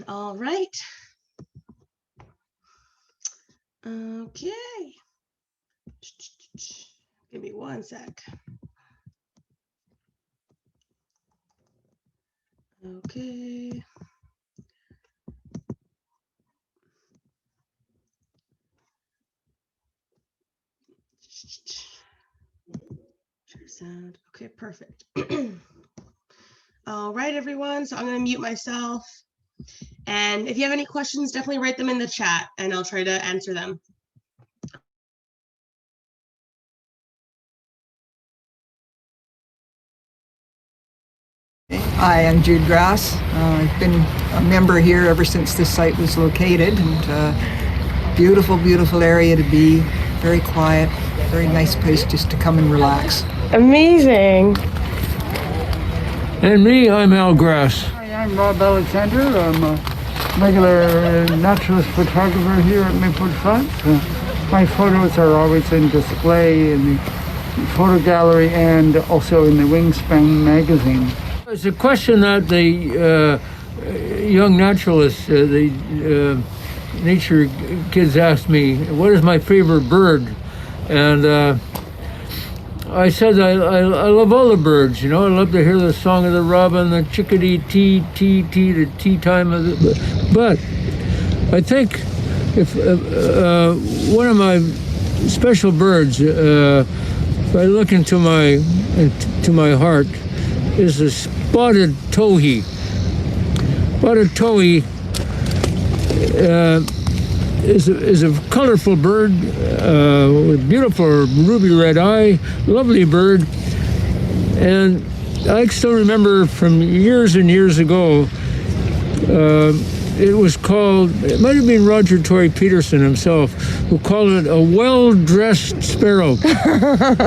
All right. Okay. Give me one sec. Okay. Sound. Okay, perfect. All right, everyone. So I'm going to mute myself. And if you have any questions, definitely write them in the chat and I'll try to answer them. Hi, I'm Jude Grass. I've been a member here ever since this site was located, and beautiful, beautiful area to be. Very quiet, very nice place just to come and relax. Amazing. And me, I'm Al Grass. Hi, I'm Rob Alexander. I'm a regular naturalist photographer here at Maplewood Flats. My photos are always in display in the photo gallery and also in the Wingspan magazine. It's a question that the young naturalists, the nature kids asked me, what is my favorite bird? And I said I love all the birds, you know. I love to hear the song of the robin, the chickadee, the tea time of the. But I think if one of my special birds, if I look into my heart, is a spotted towhee. Spotted towhee is a colorful bird with beautiful ruby red eye, lovely bird. And I still remember from years and years ago, it was called, it might have been Roger Torrey Peterson himself, who called it a well-dressed sparrow.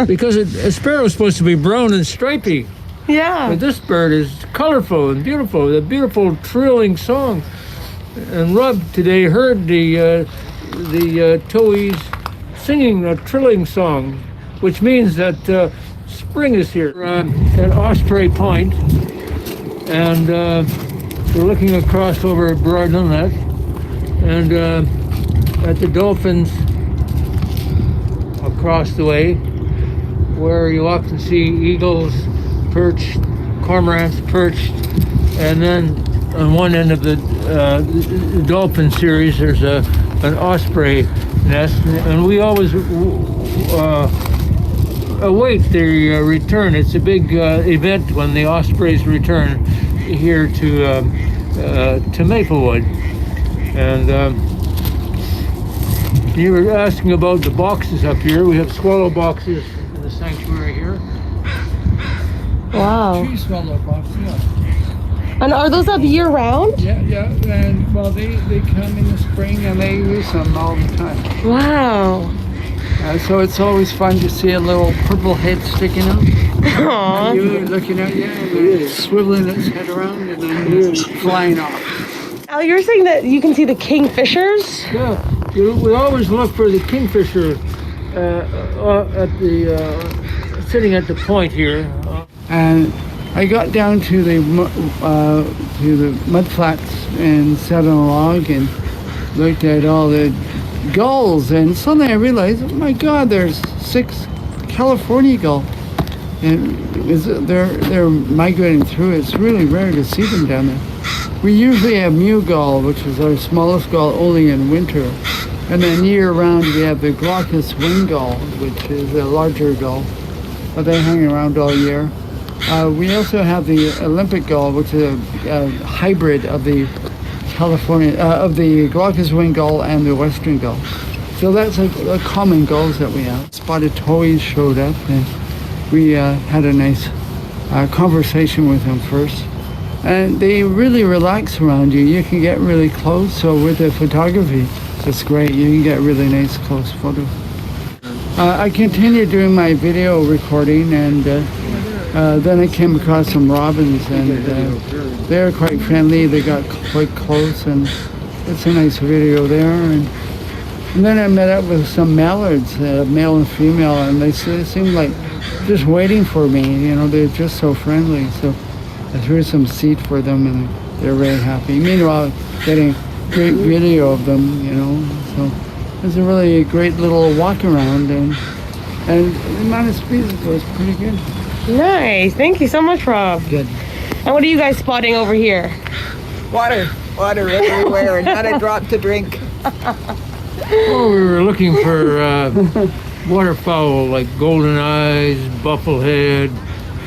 Because a sparrow is supposed to be brown and stripy. Yeah. But this bird is colorful and beautiful, with a beautiful trilling song. And Rob today heard the towhees singing a trilling song, which means that spring is here. At Osprey Point, and we're looking across over at Broad Inlet, and at the dolphins across the way, where you often see eagles perched, cormorants perched, and then on one end of the dolphin series there's an osprey nest, and we always await their return. It's a big event when the ospreys return here to Maplewood. And you were asking about the boxes up here. We have swallow boxes in the sanctuary here. Wow. 3 swallow boxes, yeah. And are those up year round? Yeah, and well, they come in the spring and they use them all the time. Wow. So it's always fun to see a little purple head sticking out. Aww. And you're looking at you, and it's swiveling its head around and then flying off. Al, you're saying that you can see the kingfishers? Yeah, we always look for the kingfisher at the sitting at the point here. And I got down to the mud flats and sat on a log and looked at all the gulls, and suddenly I realized, oh my God, there's 6 California gulls, and they're migrating through. It's really rare to see them down there. We usually have mew gull, which is our smallest gull, only in winter, and then year round we have the glaucous wing gull, which is a larger gull, but they hang around all year. We also have the Olympic gull, which is a hybrid of the glaucous wing gull and the western gull. So that's a common gulls that we have. Spotted towhees showed up, and we had a nice conversation with them first. And they really relax around you. You can get really close. So with the photography, it's great. You can get really nice close photos. I continued doing my video recording, and then I came across some robins, and they're quite friendly. They got quite close, and it's a nice video there. And then I met up with some mallards, male and female, and they seemed like just waiting for me. You know, they're just so friendly. So I threw some seed for them, and they're very happy. Meanwhile, getting great video of them, you know. So it's a really great little walk around, and the amount of species goes pretty good. Nice. Thank you so much, Rob. Good. And what are you guys spotting over here? Water everywhere, and not a drop to drink. Oh, we were looking for waterfowl like golden eyes, bufflehead,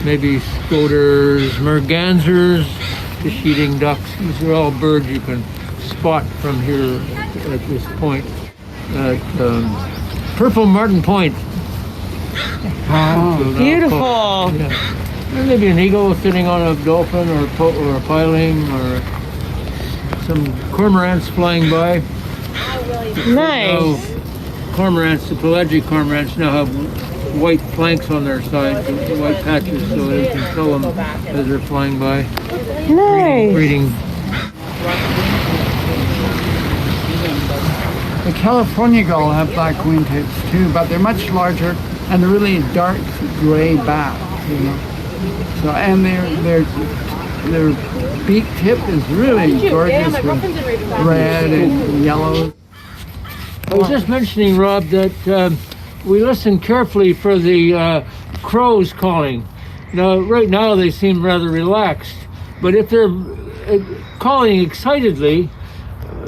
maybe scoters, mergansers, fish-eating ducks. These are all birds you can spot from here at this point. At Purple Martin Point. Oh, Beautiful. Yeah. And maybe an eagle sitting on a dolphin or a piling, or some cormorants flying by. Nice. Now, cormorants, the pelagic cormorants now have white flanks on their sides, white patches, so they can tell them as they're flying by. Nice. Breeding. The California gull have black wingtips too, but they're much larger and really dark gray back, you know. So, and their beak tip is really gorgeous with red and yellow. I was just mentioning, Rob, that we listen carefully for the crows calling. Now, right now they seem rather relaxed, but if they're calling excitedly,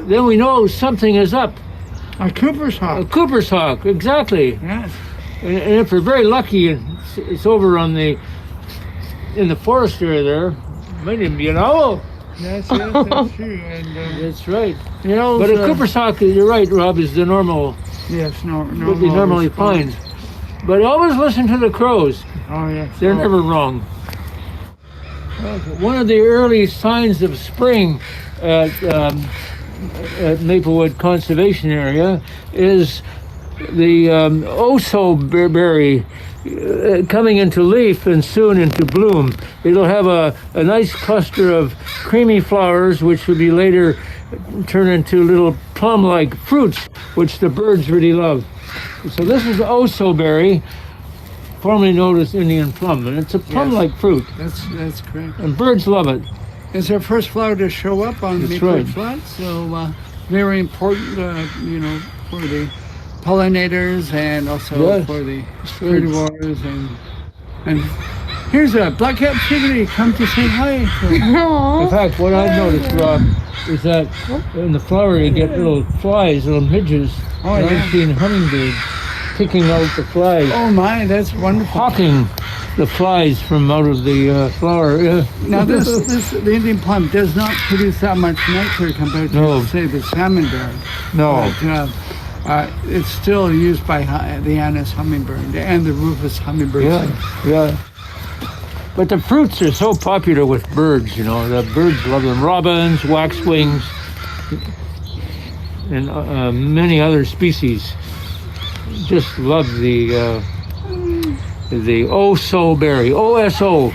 then we know something is up. A Cooper's hawk. A Cooper's hawk, exactly. Yes. And if we're very lucky and it's over in the forest area there, might even be an owl. Yes, that's true. And, That's right. You know, but a Cooper's hawk, you're right, Rob, is the normal, yes, what we normally find. But always listen to the crows. Oh, yes. They're never wrong. One of the early signs of spring at Maplewood Conservation Area is the oso berry coming into leaf and soon into bloom. It'll have a nice cluster of creamy flowers, which will be later turn into little plum-like fruits, which the birds really love. So this is oso berry, formerly known as Indian plum, and it's a plum-like fruit, That's correct. and birds love it. It's our first flower to show up on That's Maplewood right. Flats, so very important, you know, for the pollinators and also Yes. for the herbivores. And here's a black-capped chickadee come to say hi. In fact, what I've noticed, Rob, is that in the flower you get little flies, little midges. Oh, and yeah. I've seen hummingbirds picking out the flies, Oh my, that's wonderful. hawking the flies from out of the flower. Yeah. Now the Indian plum does not produce that much nectar compared to, No. say, the salmon berry. No. But it's still used by the Anna's hummingbird and the Rufus hummingbird. Yeah. But the fruits are so popular with birds, you know. The birds love them. Robins, waxwings, and many other species just love the oso berry. O-S-O.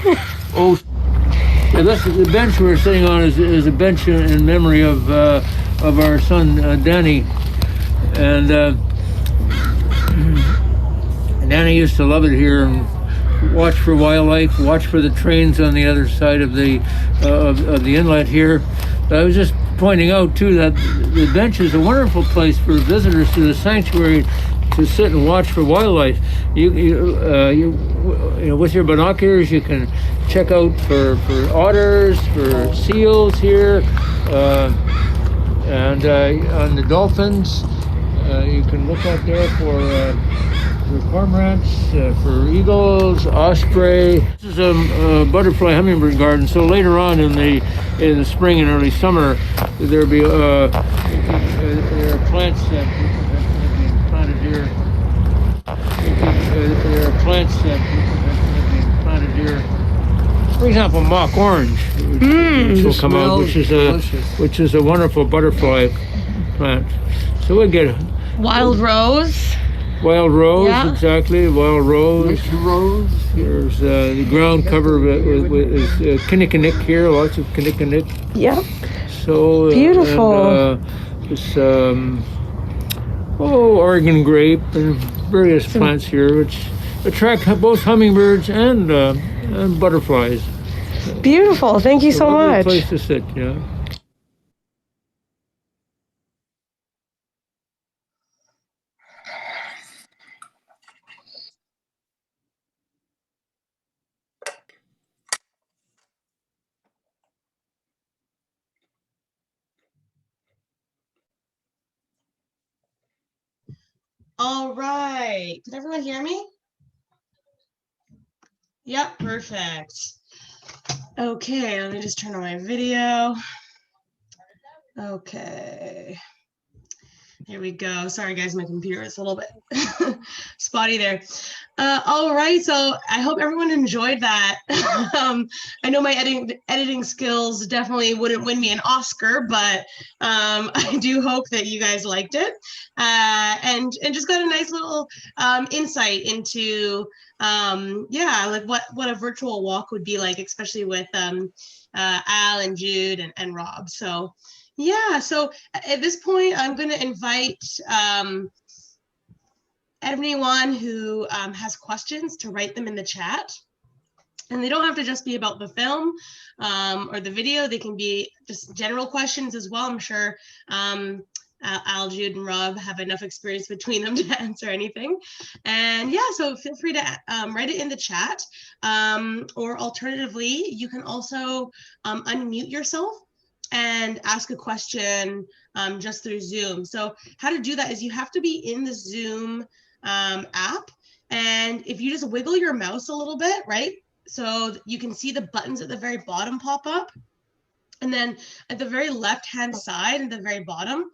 Yeah, that's the bench we're sitting on is a bench in memory of our son Danny, and Danny used to love it here and watch for wildlife, watch for the trains on the other side of the inlet here. I was just pointing out too that the bench is a wonderful place for visitors to the sanctuary to sit and watch for wildlife. You know, with your binoculars, you can check out for otters, for seals here, and on the dolphins. You can look out there for cormorants, for eagles, osprey. This is a butterfly hummingbird garden. So later on in the spring and early summer, there are plants that have been planted here. There are plants that have been planted here. For example, mock orange, which will come out, which is a wonderful butterfly plant. So we get Wild rose. wild rose, Yeah. exactly, wild rose. Mixed rose. There's the ground cover is kinnikinick here, lots of kinnikinick. Yep. So Beautiful. And, this Oregon grape and various plants here, which attract both hummingbirds and butterflies. Beautiful. Thank you It's a so lovely much. place to sit, you know. All right. Can everyone hear me? Yep, perfect. Okay, let me just turn on my video. Okay. Here we go. Sorry, guys, my computer is a little bit spotty there. All right, so I hope everyone enjoyed that. I know my editing skills definitely wouldn't win me an Oscar, but I do hope that you guys liked it and just got a nice little insight into yeah, like what a virtual walk would be like, especially with Al and Jude and Rob. So yeah, so at this point, I'm going to invite anyone who has questions to write them in the chat. And they don't have to just be about the film or the video. They can be just general questions as well. I'm sure Al, Jude, and Rob have enough experience between them to answer anything. And yeah, so feel free to write it in the chat. Or alternatively, you can also unmute yourself and ask a question just through Zoom. So how to do that is you have to be in the Zoom app. And if you just wiggle your mouse a little bit, right? So you can see the buttons at the very bottom pop up. And then at the very left-hand side, at the very bottom,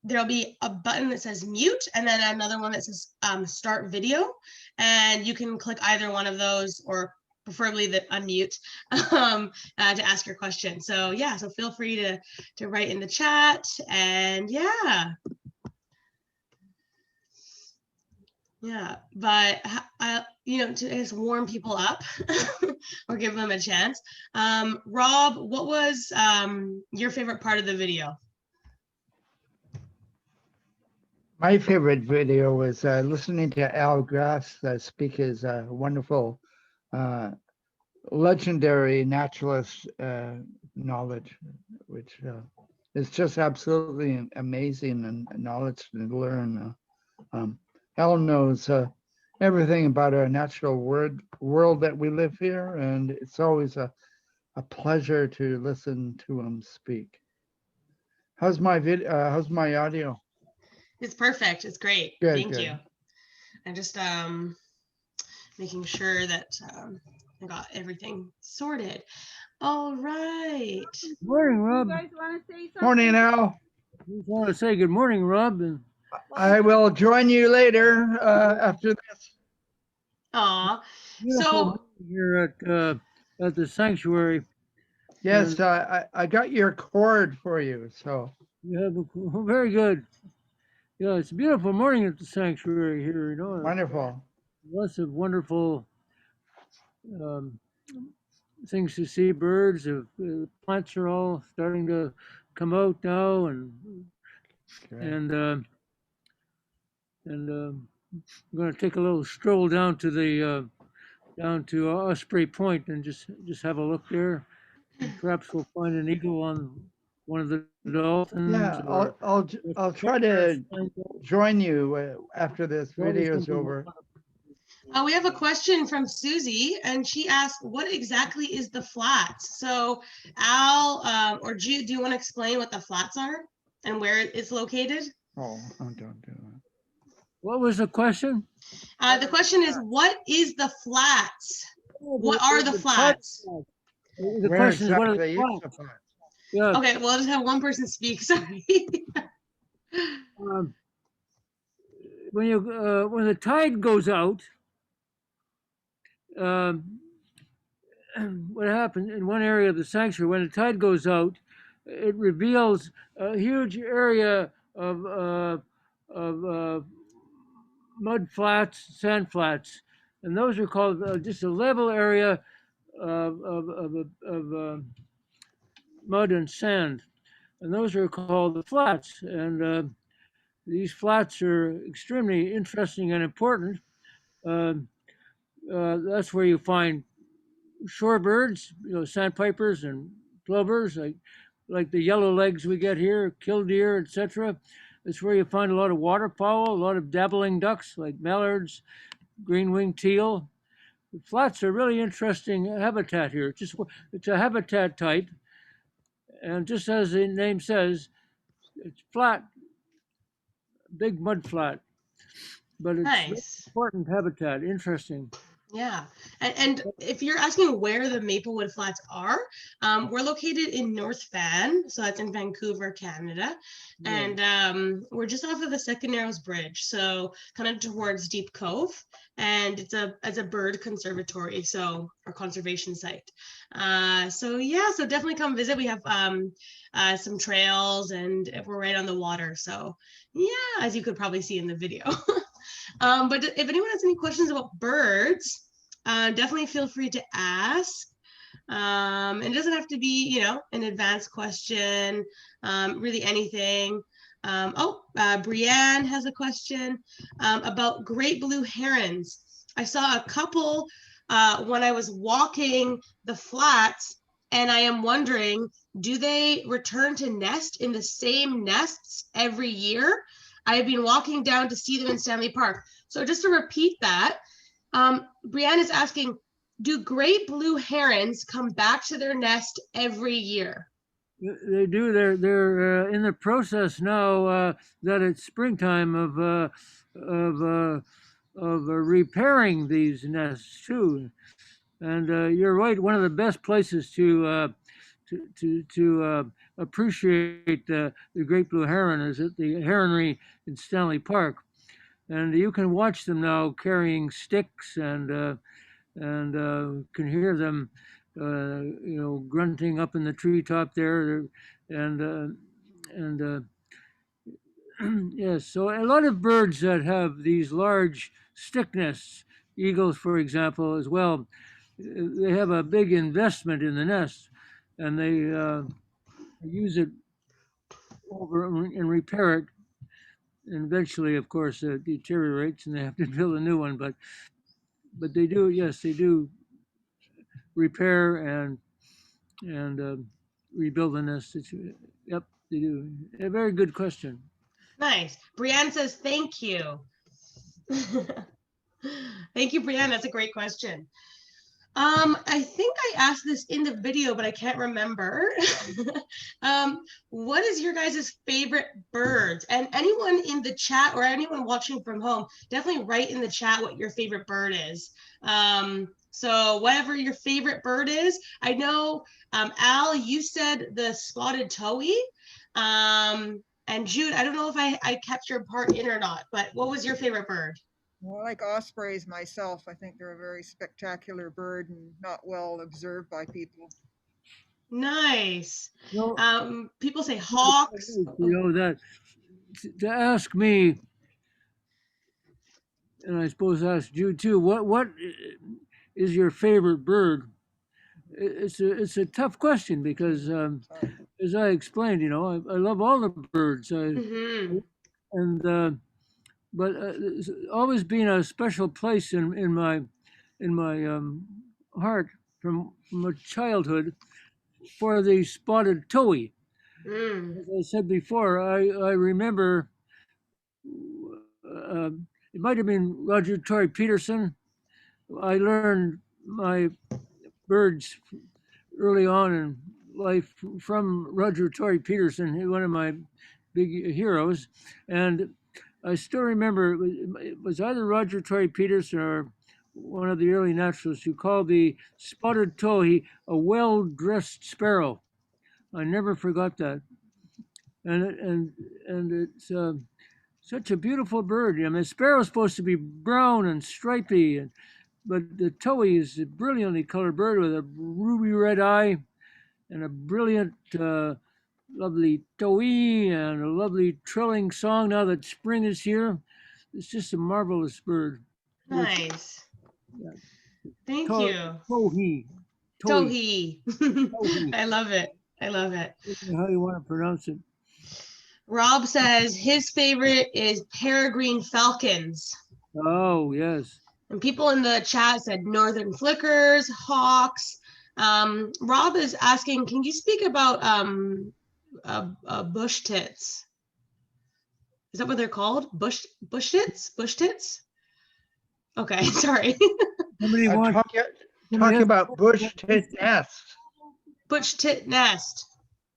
there'll be a button that says mute, and then another one that says start video. And you can click either one of those, or preferably the unmute, to ask your question. So yeah, so feel free to write in the chat, and yeah. Yeah, but you know, to just warm people up or give them a chance. Rob, what was your favorite part of the video? My favorite video was listening to Al Grass speak his wonderful, legendary naturalist knowledge, which is just absolutely amazing and knowledge to learn. Al knows everything about our natural world that we live here, and it's always a pleasure to listen to him speak. How's my how's my audio? It's perfect. It's great. Good, Thank good. you. I'm just making sure that I got everything sorted. All right. Good morning, Rob. You guys want to say something? Morning, Al. Just want to say good morning, Rob. And I will join you later after this. Aw. beautiful So morning here at the sanctuary. Yes, I got your cord for you, so. You have a very good. Yeah, it's a beautiful morning at the sanctuary here. You know, Wonderful. lots of wonderful things to see. Birds, plants are all starting to come out now, and Great. I'm going to take a little stroll down to Osprey Point and just have a look there. And perhaps we'll find an eagle on one of the dolphins. Yeah, or I'll try to join you after this video is over. we have a question from Susie, and she asked, what exactly is the flats? So Al or Jude, do you want to explain what the flats are and where it's located? Oh, don't do that. What was the question? The question is, what is the flats? What are the flats? The Where question is, what are exactly the is flats? the flats? Yeah. Okay, well, I'll just have one person speak. Sorry. When the tide goes out, what happens in one area of the sanctuary, when the tide goes out, it reveals a huge area of mud flats, sand flats, and those are called just a level area of mud and sand, and those are called the flats. And these flats are extremely interesting and important. That's where you find shorebirds, sandpipers and plovers, like the yellow legs we get here, killdeer, etc. It's where you find a lot of waterfowl, a lot of dabbling ducks like mallards, green-winged teal. The flats are really interesting habitat here. It's a habitat type, and just as the name says, it's flat, big mud flat, but it's really Nice. important habitat. Interesting. Yeah. And if you're asking where the Maplewood Flats are, we're located in North Van. So that's in Vancouver, Canada. Yeah. And we're just off of the Second Narrows Bridge. So kind of towards Deep Cove. And it's a bird conservatory, so our conservation site. So yeah, so definitely come visit. We have some trails and we're right on the water. So yeah, as you could probably see in the video. But if anyone has any questions about birds, definitely feel free to ask. It doesn't have to be, an advanced question, really anything. Brianne has a question about great blue herons. I saw a couple when I was walking the flats, and I am wondering, do they return to nest in the same nests every year? I have been walking down to see them in Stanley Park. So just to repeat that, Brianne is asking, do great blue herons come back to their nest every year? They do. They're in the process now that it's springtime of repairing these nests too. And you're right. One of the best places to appreciate the great blue heron is at the heronry in Stanley Park, and you can watch them now carrying sticks and can hear them, grunting up in the treetop there, and yes. So a lot of birds that have these large stick nests, eagles, for example, as well, they have a big investment in the nest, and they use it over and repair it. And eventually, of course, it deteriorates, and they have to build a new one. But they do, yes, they do repair and rebuild the nest. Yep, they do. A very good question. Nice. Brianne says, thank you. Thank you, Brianne. That's a great question. I think I asked this in the video, but I can't remember. What is your guys' favorite birds? And anyone in the chat or anyone watching from home, definitely write in the chat what your favorite bird is. So whatever your favorite bird is, I know, Al, you said the spotted towhee. And Jude, I don't know if I kept your part in or not, but what was your favorite bird? Well, I like ospreys myself. I think they're a very spectacular bird and not well observed by people. Nice. No, People say hawks. that to ask me, and I suppose ask Jude too. What is your favorite bird? It's a tough question because, as I explained, I love all the birds. And but there's always been a special place in my heart from my childhood for the spotted towhee. As I said before, I remember it might have been Roger Tory Peterson. I learned my birds early on in life from Roger Tory Peterson, one of my big heroes, and I still remember it was either Roger Tory Peterson or one of the early naturalists who called the spotted towhee a well-dressed sparrow. I never forgot that, and it's such a beautiful bird. I mean, the sparrow's supposed to be brown and stripy, but the towhee is a brilliantly colored bird with a ruby red eye and a brilliant lovely towhee and a lovely trilling song now that spring is here. It's just a marvelous bird. Nice. Yeah. Thank you. Towhee. Towhee. I love it. I love it. How you want to pronounce it? Rob says his favorite is peregrine falcons. Oh, yes. And people in the chat said northern flickers, hawks, Rob is asking, can you speak about bush tits? Is that what they're called? Bush tits? Bush tits? Okay, sorry. Somebody wants. Talking about bush tit nest. Bush tit nest.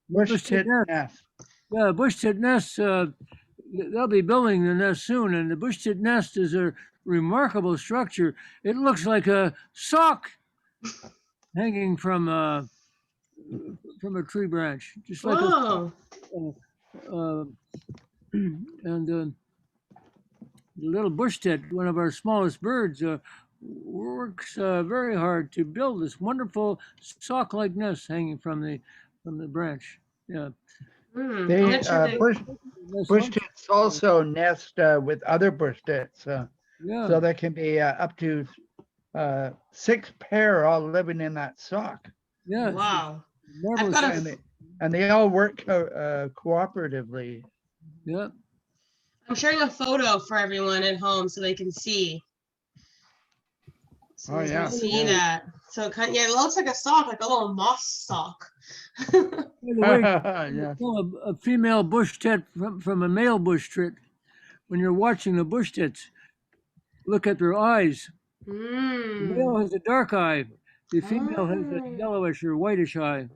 Bush tit nest. Yeah, bush tit nests. They'll be building the nest soon, and the bush tit nest is a remarkable structure. It looks like a sock hanging from a tree branch, just like Whoa. and the little bush tit, one of our smallest birds, works very hard to build this wonderful sock-like nest hanging from the branch. Yeah. They bush tits also nest with other bush tits, Yeah. so there can be up to 6 pair all living in that sock. Yeah. Wow. Marvelous. I've got And they all work cooperatively. Yeah. I'm sharing a photo for everyone at home so they can see. So Oh, they yeah. can see that. So it looks like a sock, like a little moss sock. By the way, Yeah. tell a female bush tit from a male bush tit. When you're watching the bush tits, look at their eyes. The male has a dark eye. The female has a yellowish or whitish eye.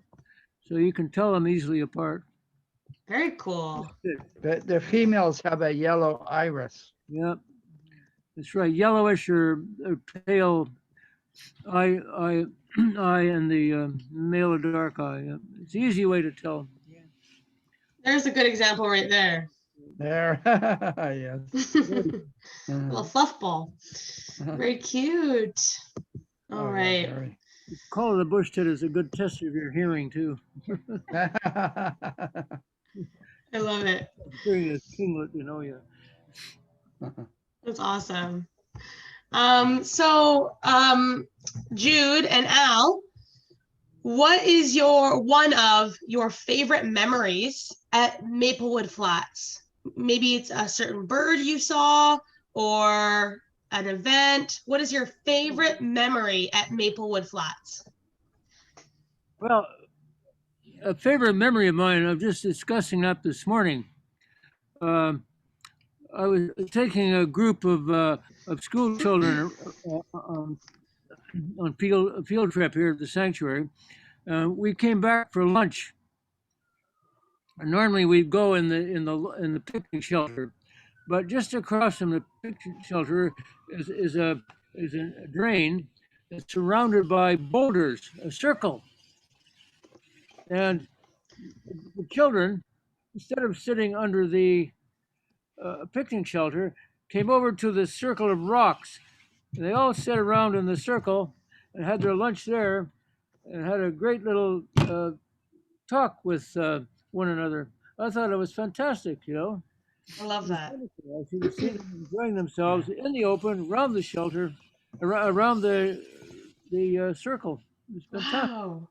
So you can tell them easily apart. Very cool. The females have a yellow iris. Yeah, that's right. Yellowish or pale eye, and the male a dark eye. Yeah. It's an easy way to tell. There's a good example right there. There, yes. Little fluff ball. Very cute. All right. Very. Call it a bush tit is a good test of your hearing too. I love it. Hearing a kinglet, yeah. That's awesome. Jude and Al, what is one of your favorite memories at Maplewood Flats? Maybe it's a certain bird you saw or an event. What is your favorite memory at Maplewood Flats? Well, a favorite memory of mine, I'm just discussing that this morning. I was taking a group of school children on a field trip here at the sanctuary. We came back for lunch. And normally we'd go in the picnic shelter, but just across from the picnic shelter is a drain that's surrounded by boulders, a circle. And the children, instead of sitting under the picnic shelter, came over to the circle of rocks. And they all sat around in the circle and had their lunch there and had a great little talk with one another. I thought it was fantastic, I love that. You could see them enjoying themselves in the open, around the shelter, around the circle. It was fantastic. Wow.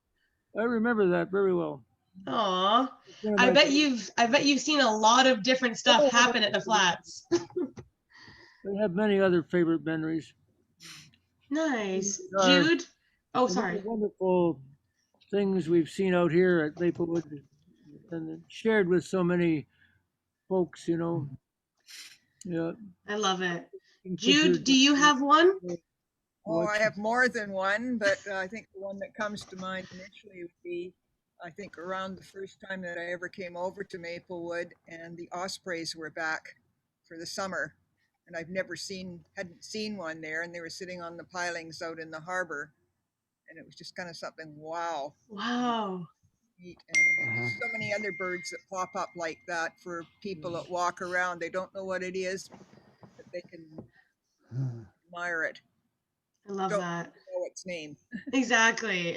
I remember that very well. Aw. I bet you've seen a lot of different stuff happen at the flats. I have many other favorite memories. Nice. Jude? Oh, sorry. Wonderful things we've seen out here at Maplewood and shared with so many folks, Yeah. I love it. Jude, do you have one? Oh, I have more than one, but I think the one that comes to mind initially would be, I think, around the first time that I ever came over to Maplewood and the Ospreys were back for the summer. And hadn't seen one there, and they were sitting on the pilings out in the harbor. And it was just kind of something, wow. Wow. Neat. And so many other birds that pop up like that for people that walk around. They don't know what it is, but they can admire it. I love that. Know its name. Exactly.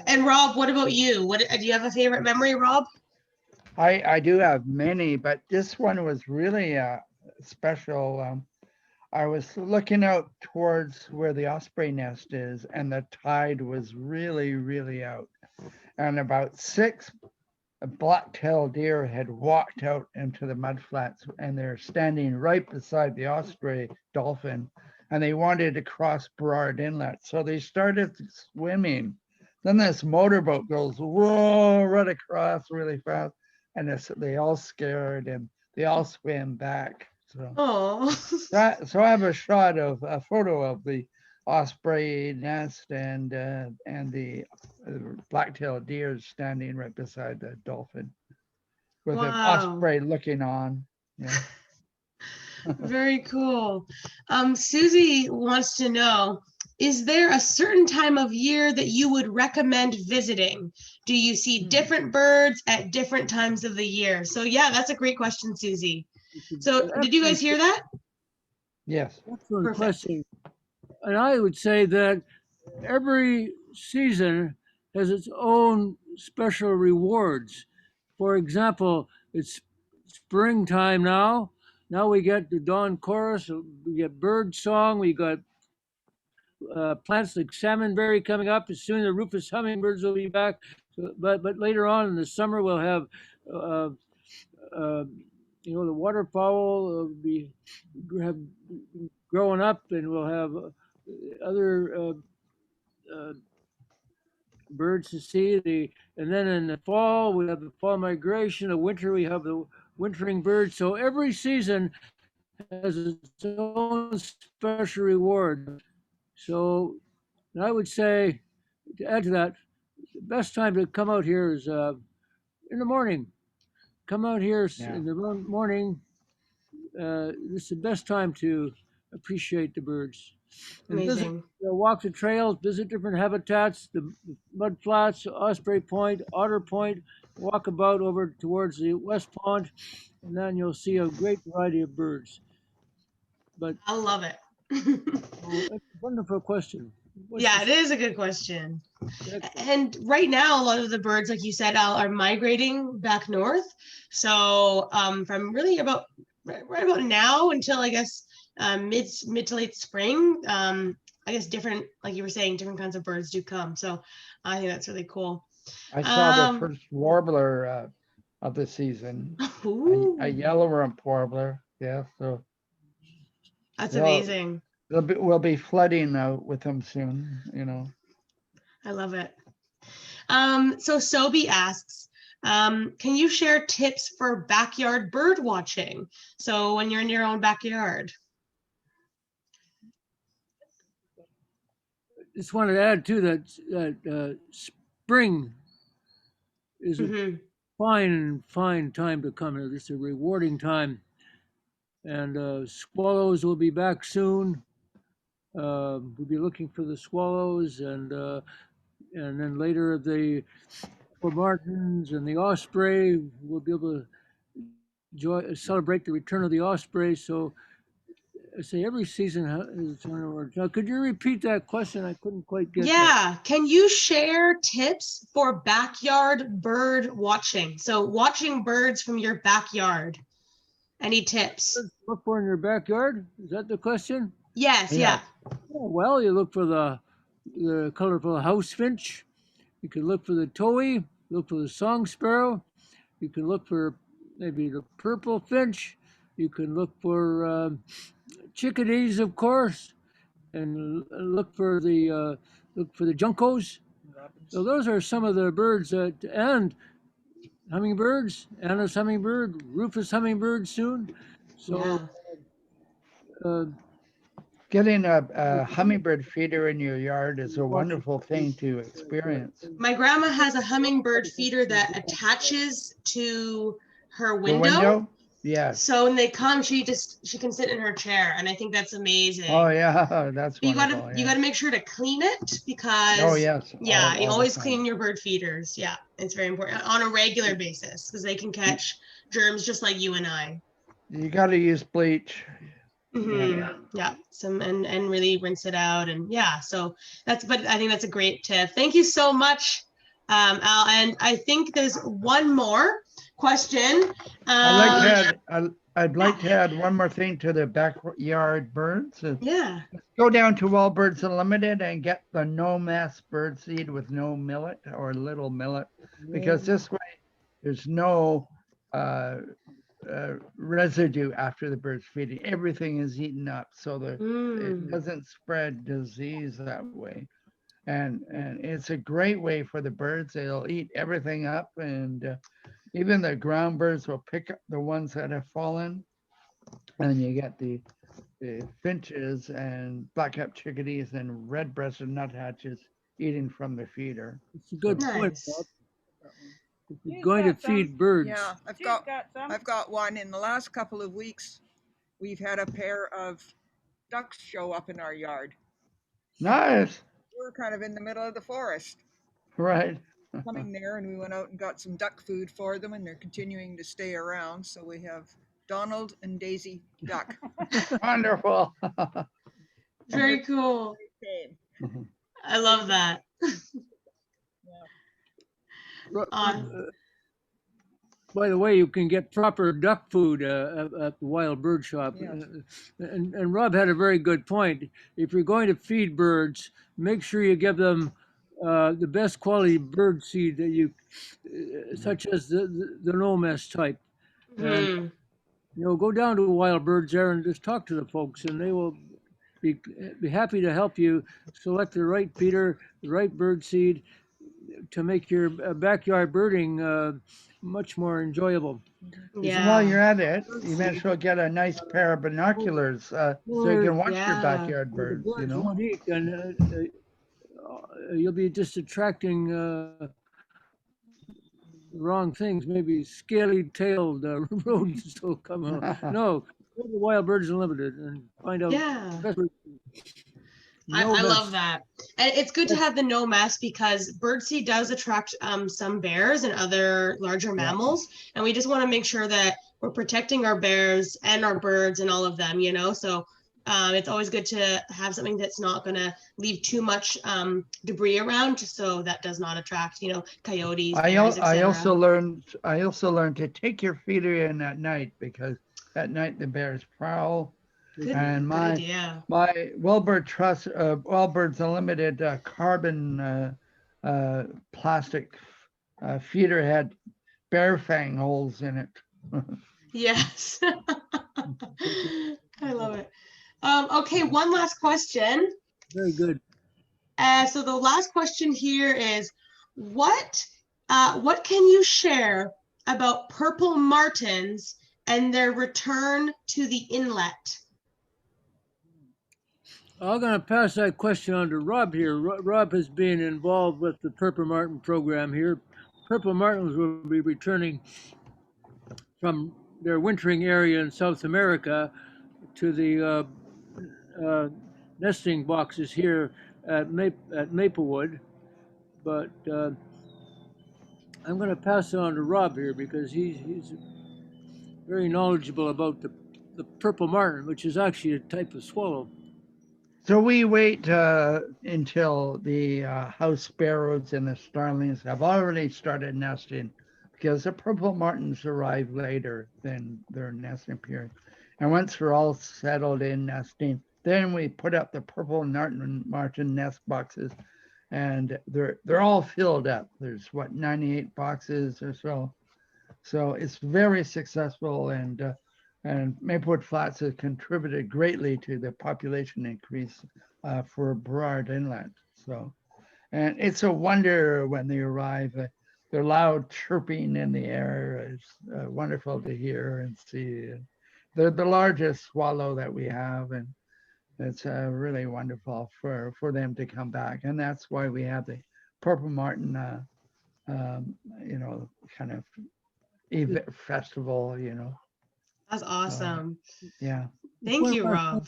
And Rob, what about you? Do you have a favorite memory, Rob? I do have many, but this one was really special. I was looking out towards where the osprey nest is, and the tide was really, really out. And about 6 black-tailed deer had walked out into the mudflats, and they're standing right beside the osprey dolphin. and they wanted to cross Burrard Inlet. So they started swimming. Then this motorboat goes whoa, right across really fast, and they all scared and they all swam back. So, Oh, so I have a photo of the osprey nest and the black-tailed deer standing right beside the dolphin, with an wow. osprey looking on. Yeah. Very cool. Susie wants to know, is there a certain time of year that you would recommend visiting? Do you see different birds at different times of the year? So yeah, that's a great question, Susie. So did you guys hear that? Yes. Excellent Perfect. question. And I would say that every season has its own special rewards. For example, it's springtime now. Now we get the dawn chorus, we get bird song, we got plants like salmonberry coming up. Soon the rufous hummingbirds will be back. So, but later on in the summer we'll have uh, uh, the waterfowl will have growing up, and we'll have other birds to see. And then in the fall we have the fall migration. The winter we have the wintering birds. So every season has its own special reward. So I would say, to add to that, the best time to come out here is in the morning. Come out here in the morning. This is the best time to appreciate the birds. And visit, Amazing. walk the trails, visit different habitats, the mud flats, Osprey Point, Otter Point, walk about over towards the West Pond, and then you'll see a great variety of birds. But I love it. that's a wonderful question. Yeah, it is a good question. And right now, a lot of the birds, like you said, are migrating back north. So from really about right about now until I guess mid to late spring, I guess different, like you were saying, different kinds of birds do come. So I think that's really cool. I saw the first warbler of the season, a yellow rump warbler. Yeah, so that's amazing. We'll be flooding with them soon. I love it. So Sobi asks, can you share tips for backyard bird watching? So when you're in your own backyard. Just wanted to add too that spring is a fine time to come here. It's a rewarding time, and swallows will be back soon. We'll be looking for the swallows, and then later the martins and the osprey. We'll be able to celebrate the return of the osprey. So I say every season is its own reward. Now, could you repeat that question? I couldn't quite get that. Yeah, can you share tips for backyard bird watching? So watching birds from your backyard. Any tips? Look for in your backyard? Is that the question? Yes, yeah. Well, you look for the colorful house finch. You can look for the towhee, look for the song sparrow. You can look for maybe the purple finch. You can look for chickadees, of course, and look for the juncos. So those are some of the birds and hummingbirds, Anna's hummingbird, Rufus hummingbird soon. So getting a hummingbird feeder in your yard is a wonderful thing to experience. My grandma has a hummingbird feeder that attaches to her window. The window? Yeah. So when they come, she can sit in her chair, and I think that's amazing. Oh yeah, that's wonderful. You gotta make sure to clean it because you always clean your bird feeders. Yeah, it's very important on a regular basis because they can catch germs just like you and I. You got to use bleach. Yeah, and really rinse it out, and so but I think that's a great tip. Thank you so much, Al. And I think there's one more question. I'd like to add one more thing to the backyard birds. Go down to All Birds Unlimited and get the no mess bird seed with no millet or little millet, because this way there's no residue after the bird's feeding. Everything is eaten up, so it Mm. doesn't spread disease that way. And it's a great way for the birds. They'll eat everything up, and even the ground birds will pick up the ones that have fallen. And you get the finches and black-capped chickadees and red-breasted nuthatches eating from the feeder. It's a good point, Nice. Bob. If you're going to feed birds, Yeah, I've got one. In the last couple of weeks, we've had a pair of ducks show up in our yard. Nice, We're kind of in the middle of the forest, right? coming there, and we went out and got some duck food for them, and they're continuing to stay around. So we have Donald and Daisy Duck. Wonderful. Very cool. Came. I love that. by the way, you can get proper duck food at the wild bird shop. Yes. And Rob had a very good point. If you're going to feed birds, make sure you give them the best quality bird seed that you, such as the no-mess type. And, go down to Wild Birds there and just talk to the folks, and they will be happy to help you select the right feeder, the right bird seed to make your backyard birding much more enjoyable. Yeah. While you're at it, you may as well get a nice pair of binoculars so you can watch your backyard birds. The birds won't eat, and you'll be just attracting wrong things. Maybe scaly-tailed rodents will come out. No, go to Wild Birds Unlimited and find out. Yeah. the best bird seed. I No mess. love that. And it's good to have the no mess because birdseed does attract some bears and other larger mammals. And we just want to make sure that we're protecting our bears and our birds and all of them, So it's always good to have something that's not going to leave too much debris around, just so that does not attract, coyotes. Bears, I also learned to take your feeder in at night, because at night the bears prowl. And my Wellbird Trust, Wellbirds Unlimited carbon plastic feeder had bear fang holes in it. Yes. I love it. Okay, one last question. Very good. So the last question here is, what can you share about purple martins and their return to the inlet? I'm going to pass that question on to Rob here. Rob has been involved with the Purple Martin program here. Purple martins will be returning from their wintering area in South America to the nesting boxes here at Maplewood. But I'm going to pass it on to Rob here because he's very knowledgeable about the purple martin, which is actually a type of swallow. So we wait until the house sparrows and the starlings have already started nesting, because the purple martins arrive later than their nesting period. And once we're all settled in nesting, then we put up the purple martin nest boxes, and they're all filled up. There's 98 boxes or so. So it's very successful, and Maplewood Flats has contributed greatly to the population increase for Burrard Inlet. So, and it's a wonder when they arrive. Their loud chirping in the air is wonderful to hear and see. They're the largest swallow that we have, and it's really wonderful for them to come back. And that's why we have the Purple Martin, kind of festival, That's awesome. Yeah. Thank you, Rob.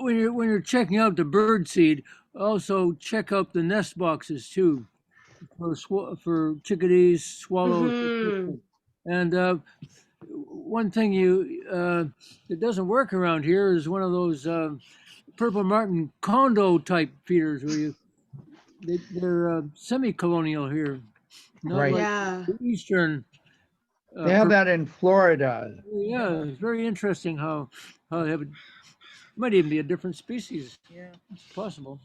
When you're checking out the bird seed, also check out the nest boxes too, for chickadees, swallows. Mm-hmm. And one thing that doesn't work around here is one of those Purple Martin condo type feeders where they're semi-colonial here, not Right. like Yeah. the Eastern. They have that in Florida. Yeah, it's very interesting how they have might even be a different species. Yeah. It's possible.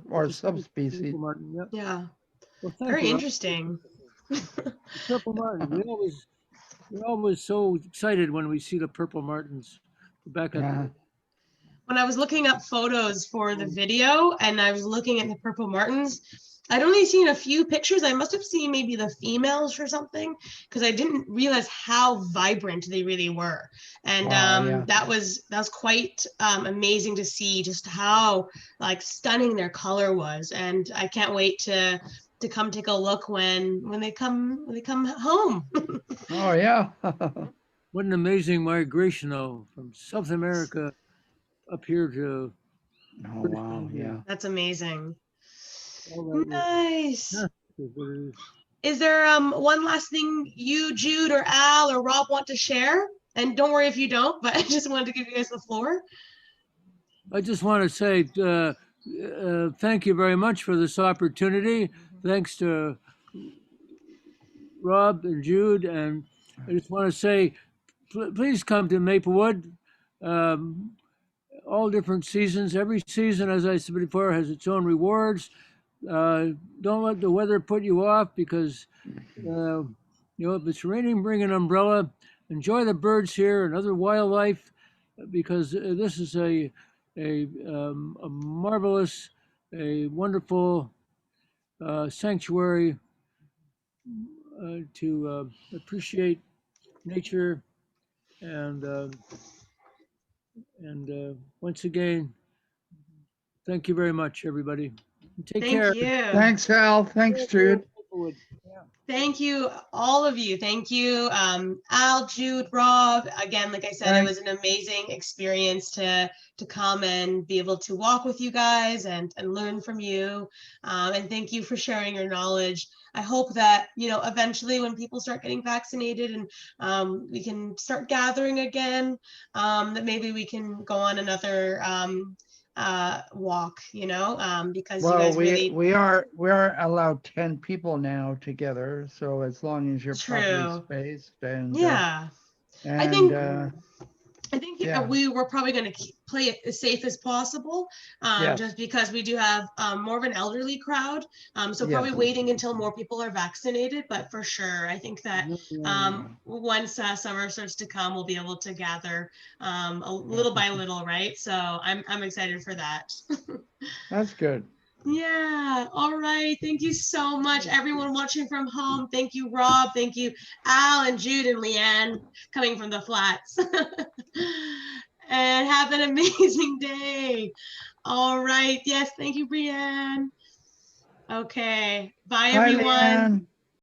Or subspecies. Purple Martin, yep. Yeah. Well, thank Very you, Rob. interesting. Purple Martin. We always We're always so excited when we see the purple martins back at Yeah. When I was looking up photos for the video and I was looking at the purple martins, I'd only seen a few pictures. I must have seen maybe the females or something because I didn't realize how vibrant they really were. And Wow, yeah. that was quite amazing to see just how like stunning their color was. And I can't wait to come take a look when they come home. Oh, yeah. What an amazing migration, though, from South America up here to Oh, British wow, Columbia. yeah. That's amazing. All that work. Nice. Yeah, is what it is. Is there one last thing you, Jude, or Al, or Rob want to share? And don't worry if you don't, but I just wanted to give you guys the floor. I just want to say thank you very much for this opportunity. Thanks to Rob and Jude, and I just want to say, please come to Maplewood. All different seasons. Every season, as I said before, has its own rewards. Don't let the weather put you off because, if it's raining, bring an umbrella. Enjoy the birds here and other wildlife because this is a marvelous, a wonderful sanctuary to appreciate nature and once again, thank you very much, everybody. Take Thank care. you. Thanks, Al. Thanks, Jude. Thank you, all of you. Thank you, Al, Jude, Rob. Again, like I said, it was an amazing experience to come and be able to walk with you guys and learn from you. And thank you for sharing your knowledge. I hope that, eventually when people start getting vaccinated and we can start gathering again, that maybe we can go on another walk, because you guys really. we are allowed 10 people now together, so as long as you're properly spaced and Yeah. and I think yeah. we were probably going to play it as safe as possible, Yes. just because we do have more of an elderly crowd. So probably Yes. waiting until more people are vaccinated. But for sure, I think that once summer starts to come, we'll be able to gather a little by little, right? So I'm excited for that. That's good. Yeah. All right. Thank you so much, everyone watching from home. Thank you, Rob. Thank you, Al and Jude and Leanne coming from the flats. And have an amazing day. All right. Yes. Thank you, Brianne. Okay. Bye, everyone. Leanne.